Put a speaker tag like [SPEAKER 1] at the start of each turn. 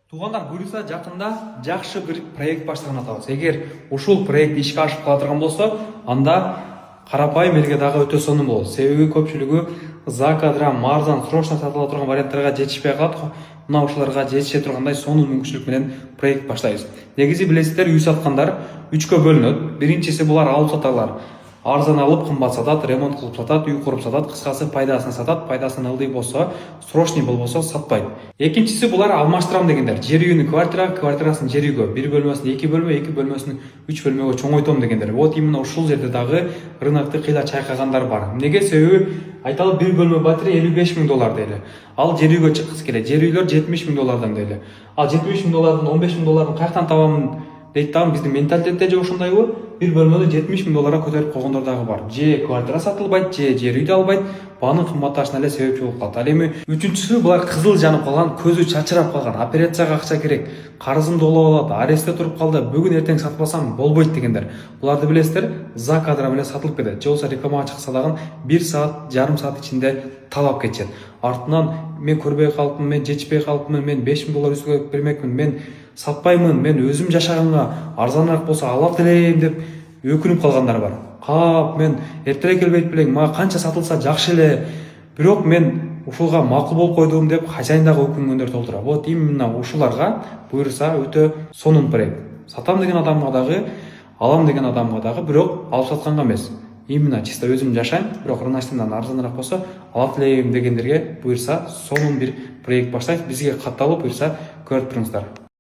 [SPEAKER 1] Туғандар, бұйырса жақында жақсы бір проект баштаған атабыз. Егер ушул проект ишке ашып кала турган болсо, анда карапайым элге дагы өтө сонун болот. Себеби көпчүлүгү закадра, марзан, срочно сатыла турган варианттарга жетишпей калат. Мына ушуларга жетише тургандай сонун мүмкүнчүлүк менен проект баштайбыз. Негизи билесиздер, үй саткандар 3кө бөлүнөт. Биринчиси булар алып саталар. Арзан алып кымбат сатат, ремонт кылып сатат, үй куруп сатат, кыскасы пайдасын сатат, пайдасын ылдый болсо, срочный болбосо сатпайт. Экинчиси булар алмаштырам дегендер. Жер үйүнү квартирага, квартирасын жер үйгө, бир бөлмөсүн 2 бөлмө, 2 бөлмөсүн 3 бөлмөгө чоңойтом дегендер. Вот именно ушул жерде дагы рынокты кыйла чайкагандар бар. Эмнеге? Себеби айталы бир бөлмө батире $55.000 дейли. Ал жер үйгө чыккысы келет. Жер үйлөр $70.000 дейли. Ал $70.000, $15.000 каяктан табамын дейт дагы, биздин менталитетте же ошондойбу? Бир бөлмөдө $70.000 көтөрүп койгондор дагы бар. Же квартира сатылбайт, же жер үйдү албайт, баанын кымбатташына эле себепчи болуп калат. Ал эми үчүнчүсү булар кызыл жанып калган, көзү чачырап калган, операцияга акча керек, карызым долоп алат, арестте туруп калды, бүгүн эртең сатпасам болбойт дегендер. Буларды билесиздер, за кадра менен сатылып кетет. Же болбосо рекламага чыкса дагы 1 саат, жарым саат ичинде талап кетет. Артынан мен көрбөй калыпмын, мен жетишпей калыпмын, мен $5.000 үстүгө бермекмин, мен сатпаймын, мен өзүм жашаганга арзаныраак болсо алат элем деп өкүнүп калгандар бар. Кап, мен эртерээк келбейт белең, мага канча сатылса жакшы эле, бирок мен ушулга макул болуп койдум деп хозяин дагы өкүнгөндөр толтура. Вот именно ушуларга буюрса өтө сонун проект. Сатам деген адамга дагы, алам деген адамга дагы, бирок алып сатканга эмес. Именно чисто өзүм жашайм, бирок рыночтон арзаныраак болсо алат элем дегендерге буюрса сонун бир проект баштайт. Бизге катталып буюрса көрүп туруңуздар.